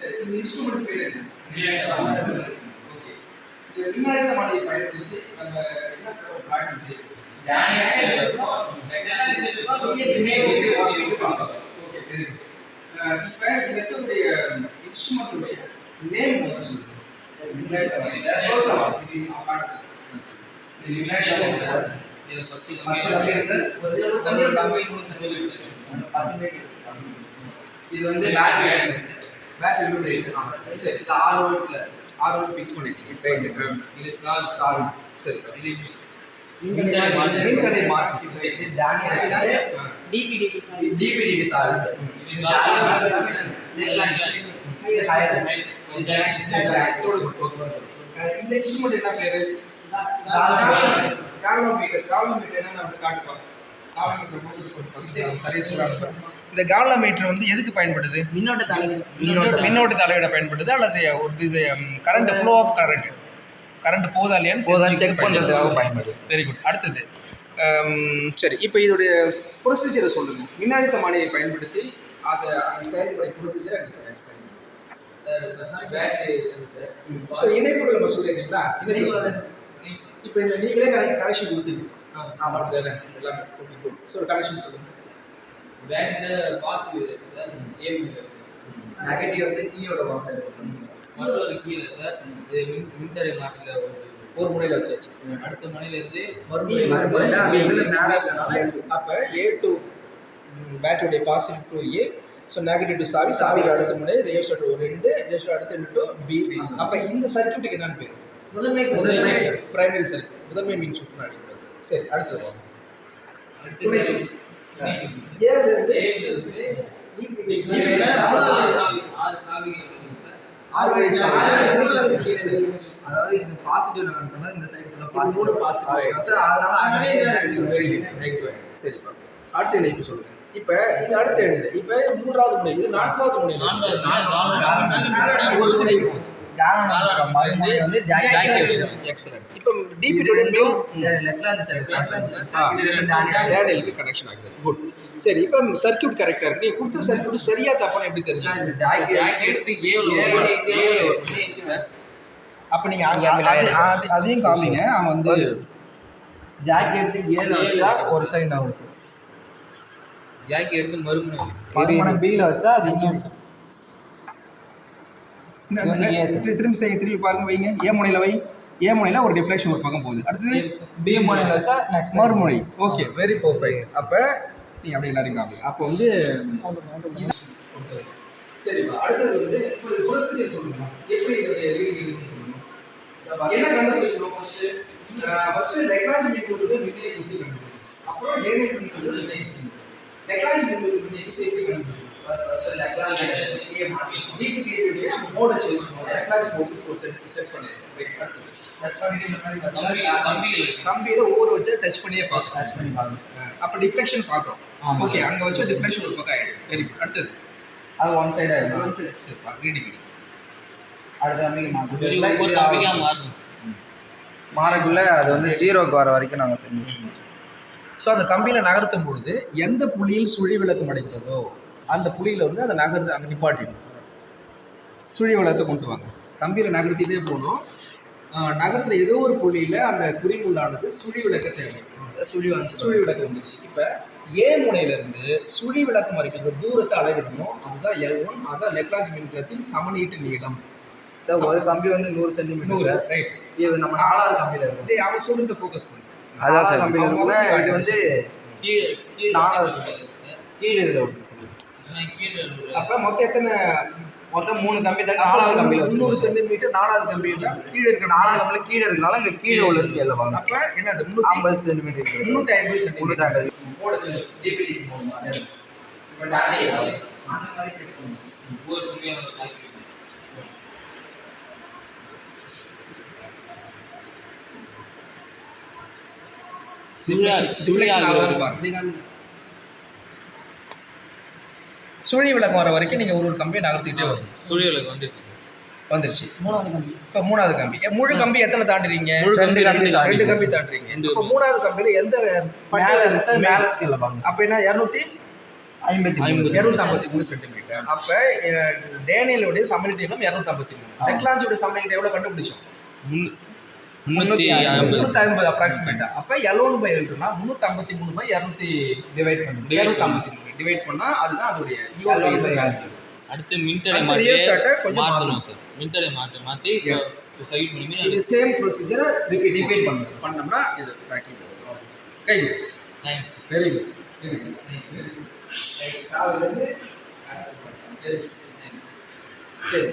சரி, இந்த இன்ஸ்ட்ருமெண்ட் பேர் என்ன? ஓகே. இந்த மின்னழுத்தமானியை பயன்படுத்தி நம்ம என்ன பிளான் செய்யணும்? இப்ப இந்த இருக்கக்கூடிய இன்ஸ்ட்ருமெண்ட்டுடைய நேம் என்ன சொல்லுங்க? மின்னழுத்தமானி சார். இது வந்து பேட்டரி லோட் ரேட். சரி, இது R1 ஃபிக்ஸ் பண்ணிட்டீங்க. இது சாரி சரி, இது மின்தடை மாற்றி. இது DPDT சாரி சார். இந்த இன்ஸ்ட்ருமெண்ட் என்ன பேரு? கால்வமீட்டர். கால்வமீட்டர் என்ன நம்ம காட்டுப்பாங்க. கால்வமீட்டர் நோட்டீஸ் பண்ணி ஃபர்ஸ்ட் சரியா சொல்றாங்க. இந்த கால்வமீட்டர் வந்து எதுக்கு பயன்படுது? மின்னோட்ட அளவிட பயன்படுது, அல்லது ஒரு கரண்ட் ஃப்ளோ ஆஃப் கரண்ட் போதா இல்லையான்னு செக் பண்றதுக்காக பயன்படுது. Very good. அடுத்தது சரி, இப்போ இதோடைய ப்ரொசீஜரை சொல்லுங்க. மின்னழுத்தமானியை பயன்படுத்தி அந்த செயல்முறை ப்ரொசீஜர் சார் இணைப்புகள் நம்ம சொல்லியிருக்கீங்களா? இப்போ இந்த நீங்களே கனெக்ஷன் கொடுத்தீங்க. ஆமாம் சார், எல்லாமே ஸோ கனெக்ஷன் சொல்லுங்க. பேட்டரியில் பாசிட்டிவ் சார், நெகட்டிவ் வந்து கீயோட ஒன் சைடு மற்றொரு கீழே சார். இது மின்தடை மாற்றில் ஒரு முனையில் வச்சாச்சு. அடுத்த முனையிலேருந்து மறுமுனையில் அப்போ A to பேட்டரியுடைய positive to A, so negative to சாவிக்கு அடுத்த முனை ரெஜிஸ்டர் டு 2, ரெஜிஸ்டர் அடுத்த டு B. அப்போ இந்த சர்க்யூட்டுக்கு என்னன்னு பேர்? முதன்மை பிரைமரி சர்க்யூட், முதன்மை மின் சுற்று அடிக்கிறது. சரி, அடுத்தது வாங்க. அதாவது இந்த பாசிட்டிவ்ல கண்டா இந்த சைடு ஃபுல்லா பாசிட்டிவ் பாசிட்டிவ் சார். அதனால சரிப்பா. அடுத்த இணைப்பு சொல்லுங்க. இப்போ இது அடுத்த இணைப்பு. இப்போ மூன்றாவது முனை, இது நான்காவது முனை. எக்ஸலென்ட். இப்போ டிபிடியோட லெஃப்ட்ல அந்த சைடு கனெக்ஷன் ஆகுது. குட். சரி, இப்போ சர்க்யூட் கரெக்டா இருக்கு. நீங்க கொடுத்த சர்க்யூட் சரியா தப்பான்னு எப்படி தெரிஞ்சுங்க? அப்ப நீங்க அதையும் காமிங்க. அவன் வந்து ஜாக் எடுத்து 7 வச்சா ஒரு சைடு ஆகும் சார். ஜாக் எடுத்து மறுமுனை B-ல வச்சா அது இன்னும் திரும்பி பாருங்க. வைங்க. A முனையில வை. A முனையில ஒரு டிஃப்ளெக்ஷன் ஒரு பக்கம் போகுது. அடுத்தது B முனையில வச்சா நெக்ஸ்ட் மறுமுனை. Okay, very perfect. அப்ப நீ அப்படியே எல்லாரும் காமி. அப்போ வந்து சரிப்பா. அடுத்தது வந்து இப்போ ப்ரொசீஜர் சொல்லுங்க. எப்படி இதோட ரீடிங் எடுக்கணும்னு சொல்லுங்க. என்ன கண்டுபிடிக்கணும்? ஃபர்ஸ்ட் லெக்ராஜ் மீட்டருக்கு மின்னேறி ஈஸி கண்டுபிடிக்கணும். அப்புறம் டேனியல் மீட்டருக்கு ரிலேஸ் பண்ணணும். லெக்ராஜ் மீட்டருக்கு ஈஸி எப்படி கண்டுபிடிக்கணும்? ஃபர்ஸ்ட் லெக்ராஜ் மீட்டருக்கு டிபிடியோட மோட சேஞ்ச் பண்ணனும். லெக்ராஜ் மோட் செட் பண்ணிடுங்க. ரைட். அடுத்து செட் பண்ணிட்டு இந்த மாதிரி கம்பியில ஓவர் வச்சு டச் பண்ணியே பாருங்க. அப்ப டிஃப்ளெக்ஷன் பார்க்கறோம். ஓகே, அங்க வச்ச டிஃப்ளெக்ஷன் ஒரு பக்கம் ஆயிடும். Very good. அடுத்தது அது ஒன் சைடு ஆயிடும். ஒன் சைடு சரி பா. ரீடிங் அடுத்து கம்பிக்கு மாறும். மாறக்குள்ள அது வந்து 0க்கு வர வரைக்கும் நாங்கள் செஞ்சோம். ஸோ அந்த கம்பியில் நகர்த்தும் பொழுது எந்த புள்ளியில் சுழி விளக்கம் அடைக்கிறதோ அந்த புள்ளியில் வந்து அந்த அங்கே நிப்பாட்டிடும். சுழி விளக்கத்தை கொண்டு வாங்க. கம்பியில் நகர்த்திட்டே போகணும். நகரத்தில் ஏதோ ஒரு புள்ளியில் அந்த குறிமுள்ளானது சுழி விளக்க செய்யணும். சுழி விளக்கம் வந்துருச்சு. இப்போ A முனையிலிருந்து சுழி விளக்கம் வரைக்கும் தூரத்தை அளவிடணும். அதுதான் L1. அதுதான் லெக்ராஜ் மின்கலத்தின் சமநீட்டு நீளம். சார் ஒரு கம்பி வந்து 100 சென்டிமீட்டர். ரைட். இது நம்ம 4வது கம்பியில் இருக்கு. அவன் சொல்லுங்க, ஃபோக்கஸ் பண்ணு. அதான் சார் கம்பியில் இருக்கு. இது வந்து கீழே 4வது கீழே இதில் ஒன்று சார். அப்போ மொத்தம் 3 கம்பி தான் 4வது கம்பியில் வச்சு 300 சென்டிமீட்டர். 4வது கம்பியில் கீழே இருக்க 4வது கம்பியில் கீழே இருக்கனால இங்கே கீழே உள்ள ஸ்கேலில் வாங்க. அப்போ என்னது 350 சென்டிமீட்டர் இருக்குது. 350 சென்டிமீட்டர் 350 போடச்சு. டிபிடி போடணும். இப்போ டாலி அந்த மாதிரி செக் பண்ணுங்க. ஒவ்வொரு கம்பியும் சுழி விளக்கம் வர வரைக்கும் நீங்கள் ஒரு கம்பியை நகர்த்திக்கிட்டே வரும். சுழி விளக்கம் வந்துருச்சு. 3வது கம்பி. இப்போ 3வது கம்பி. முழு கம்பி எத்தனை தாண்டுறீங்க? 2 கம்பி தாண்டுறீங்க. இப்போ 3வது கம்பியில் எந்த மேலே ஸ்கேலில் பாருங்க. அப்போ என்ன 200 253 சென்டிமீட்டர். அப்ப டேனியலுடைய சமநிலை நீளம் 253. டெக்லாஞ்சியோட சமநிலை நீளம் எவ்வளவு கண்டுபிடிச்சோம்? 350 அப்ராக்சிமேட்டா. அப்ப L1/L2 னா 353/200 டிவைட் பண்ணணும். 253 டிவைட் பண்ணா அதுதான் அதோடைய L1/L2. அடுத்து மின்தடை அடுத்து மாற்றி rear shot-அ கொஞ்சம் மாற்றணும் சார். மின்தடை மாற்றி Yes. சைட் பண்ணி இது சேம் ப்ரொசீஜரை ரிப்பீட் பண்ணணும். பண்ணோம்னா இது பிராக்டிகல் வரும். Right. Thanks. Very good. Very good. Right. காலையில இருந்து வெரி குட். சரி.